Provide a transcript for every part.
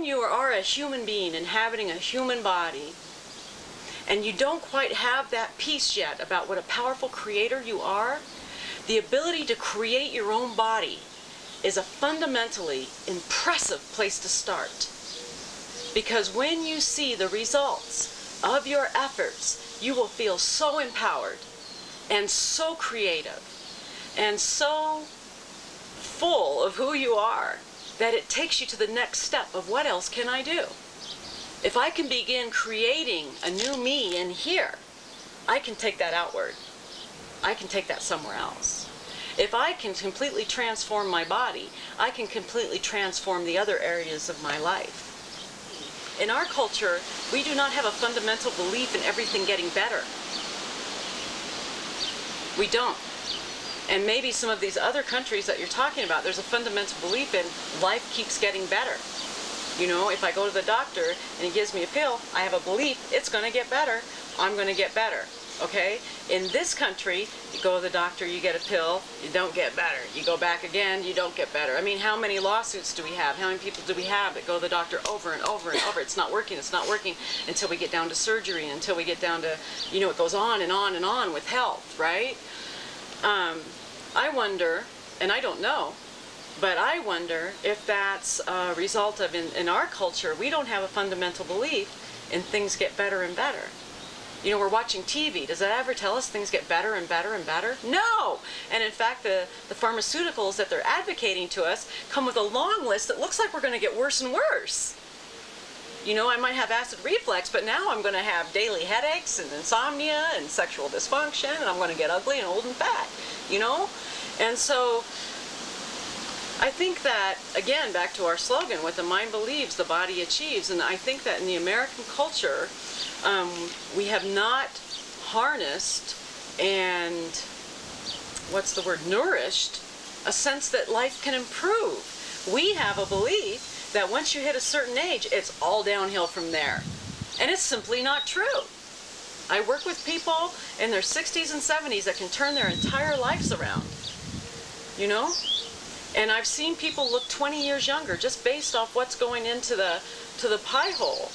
when you are a human being inhabiting a human body, and you don't quite have that peace yet about what a powerful creator you are, the ability to create your own body is a fundamentally impressive place to start. Because when you see the results of your efforts, you will feel so empowered and so creative and so full of who you are that it takes you to the next step of what else can I do? If I can begin creating a new me in here, I can take that outward. I can take that somewhere else. If I can completely transform my body, I can completely transform the other areas of my life. In our culture, we do not have a fundamental belief in everything getting better. We don't. And maybe some of these other countries that you're talking about, there's a fundamental belief in life keeps getting better. You know, if I go to the doctor and he gives me a pill, I have a belief it's going to get better. I'm going to get better. Okay? In this country, you go to the doctor, you get a pill, you don't get better. You go back again, you don't get better. I mean, how many lawsuits do we have? How many people do we have that go to the doctor over and over and over? It's not working, until we get down to surgery, until we get down to, you know, it goes on and on and on with health, right? I wonder, and I don't know, but I wonder if that's a result of, in our culture, we don't have a fundamental belief in things get better and better. You know, we're watching TV. Does that ever tell us things get better and better and better? No! And in fact, the pharmaceuticals that they're advocating to us come with a long list that looks like we're going to get worse and worse. You know, I might have acid reflux, but now I'm going to have daily headaches and insomnia and sexual dysfunction, and I'm going to get ugly and old and fat, you know? And so I think that, again, back to our slogan, what the mind believes, the body achieves. And I think that in the American culture, we have not harnessed and, what's the word, nourished a sense that life can improve. We have a belief that once you hit a certain age, it's all downhill from there. And it's simply not true. I work with people in their 60s and 70s that can turn their entire lives around, you know? And I've seen people look 20 years younger just based off what's going into the pie hole.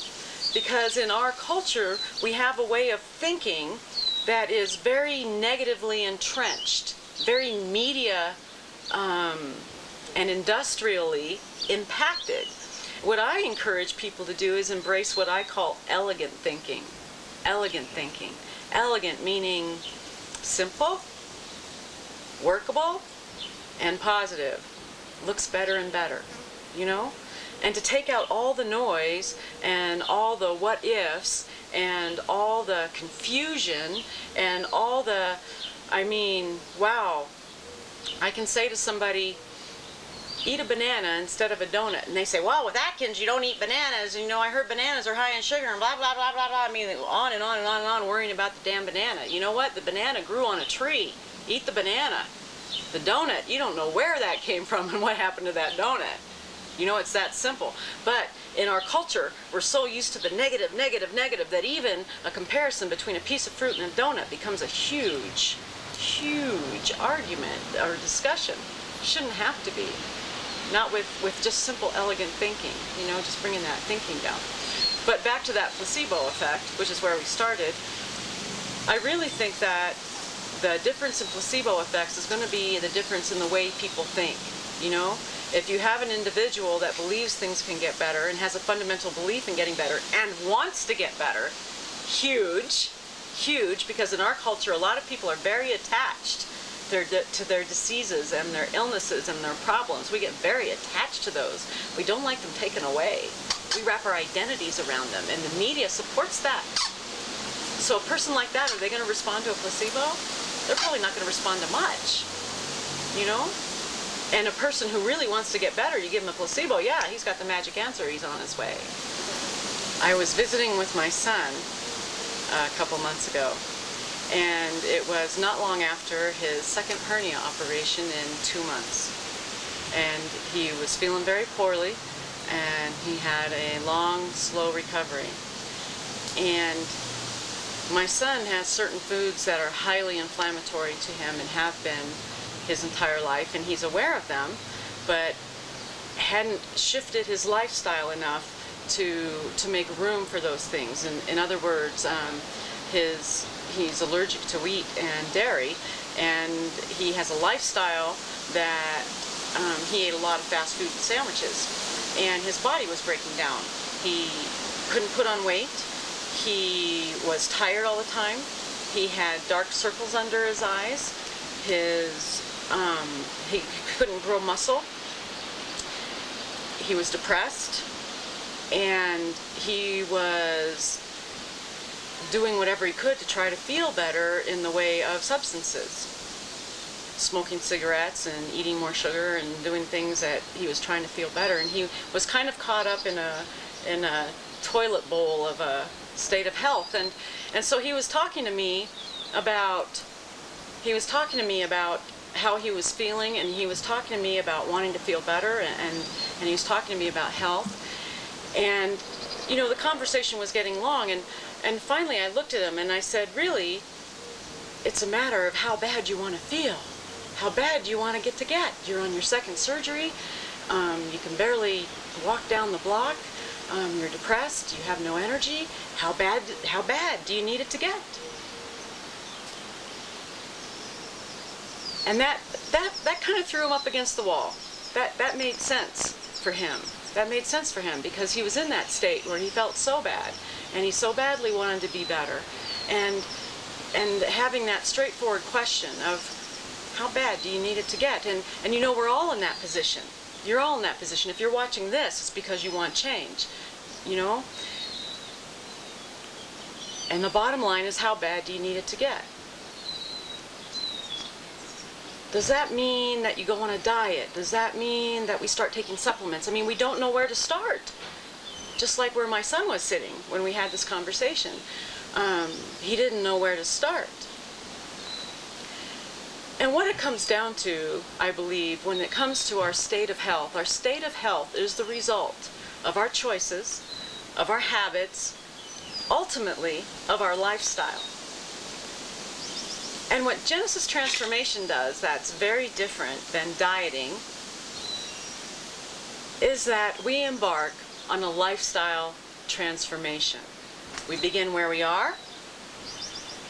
Because in our culture, we have a way of thinking that is very negatively entrenched, very media and industrially impacted. What I encourage people to do is embrace what I call elegant thinking. Elegant thinking. Elegant meaning simple, workable, and positive. Looks better and better, you know? And to take out all the noise and all the what ifs and all the confusion and all the, I mean, wow. I can say to somebody, eat a banana instead of a donut. And they say, well, with Atkins, you don't eat bananas. And, you know, I heard bananas are high in sugar and blah, blah, blah, blah, blah. I mean, on and on and on and on, worrying about the damn banana. You know what? The banana grew on a tree. Eat the banana. The donut, you don't know where that came from and what happened to that donut. You know, it's that simple. But in our culture, we're so used to the negative, negative, negative that even a comparison between a piece of fruit and a donut becomes a huge, huge argument or discussion. Shouldn't have to be. Not with just simple, elegant thinking, you know, just bringing that thinking down. But back to that placebo effect, which is where we started, I really think that the difference in placebo effects is going to be the difference in the way people think, you know? If you have an individual that believes things can get better and has a fundamental belief in getting better and wants to get better, huge, huge, because in our culture a lot of people are very attached to their diseases and their illnesses and their problems. We get very attached to those. We don't like them taken away. We wrap our identities around them, and the media supports that. So a person like that, are they going to respond to a placebo? They're probably not going to respond to much, you know? And a person who really wants to get better, you give him a placebo, yeah, he's got the magic answer, he's on his way. I was visiting with my son a couple months ago, and it was not long after his second hernia operation in 2 months. And he was feeling very poorly, and he had a long, slow recovery. And my son has certain foods that are highly inflammatory to him and have been his entire life, and he's aware of them, but hadn't shifted his lifestyle enough to make room for those things. In other words, he's allergic to wheat and dairy, and he has a lifestyle that he ate a lot of fast food and sandwiches, and his body was breaking down. He couldn't put on weight. He was tired all the time. He had dark circles under his eyes. He couldn't grow muscle. He was depressed, and he was doing whatever he could to try to feel better in the way of substances. Smoking cigarettes and eating more sugar and doing things that he was trying to feel better. And he was kind of caught up in a toilet bowl of a state of health. And so he was talking to me about how he was feeling, and he was talking to me about wanting to feel better, and he was talking to me about health. And you know, the conversation was getting long, and finally I looked at him and I said, really, it's a matter of how bad you want to feel. How bad do you want to get? You're on your second surgery. You can barely walk down the block. You're depressed. You have no energy. How bad do you need it to get? And that kind of threw him up against the wall. That made sense for him. That made sense for him because he was in that state where he felt so bad, and he so badly wanted to be better. And having that straightforward question of how bad do you need it to get? And you know, we're all in that position. You're all in that position. If you're watching this, it's because you want change, you know? And the bottom line is, how bad do you need it to get? Does that mean that you go on a diet? Does that mean that we start taking supplements? I mean, we don't know where to start. Just like where my son was sitting when we had this conversation. He didn't know where to start. And what it comes down to, I believe, when it comes to our state of health is the result of our choices, of our habits, ultimately of our lifestyle. And what Genesis Transformation does that's very different than dieting is that we embark on a lifestyle transformation. We begin where we are,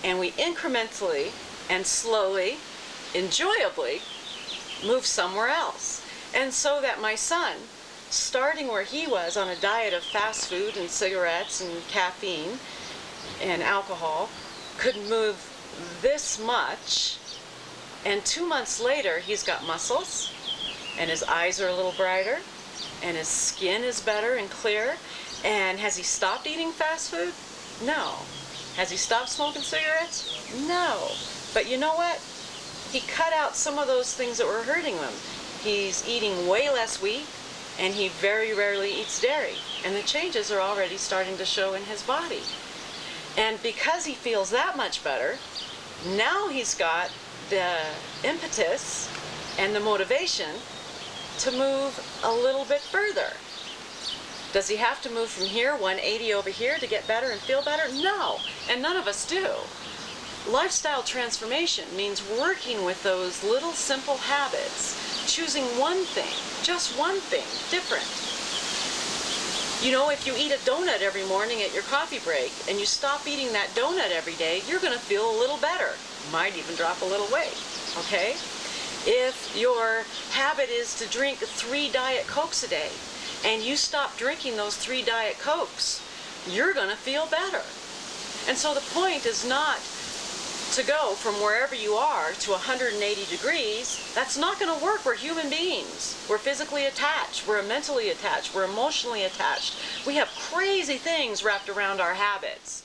and we incrementally and slowly, enjoyably, move somewhere else. And so that my son, starting where he was on a diet of fast food and cigarettes and caffeine and alcohol, could move this much, and 2 months later he's got muscles, and his eyes are a little brighter, and his skin is better and clearer. And has he stopped eating fast food? No. Has he stopped smoking cigarettes? No. But you know what? He cut out some of those things that were hurting him. He's eating way less wheat, and he very rarely eats dairy. And the changes are already starting to show in his body. And because he feels that much better, now he's got the impetus and the motivation to move a little bit further. Does he have to move from here, 180 over here, to get better and feel better? No, and none of us do. Lifestyle transformation means working with those little simple habits, choosing one thing, just one thing, different. You know, if you eat a donut every morning at your coffee break and you stop eating that donut every day, you're going to feel a little better. Might even drop a little weight, okay? If your habit is to drink 3 Diet Cokes a day and you stop drinking those 3 Diet Cokes, you're going to feel better. And so the point is not to go from wherever you are to 180 degrees. That's not going to work. We're human beings. We're physically attached. We're mentally attached. We're emotionally attached. We have crazy things wrapped around our habits.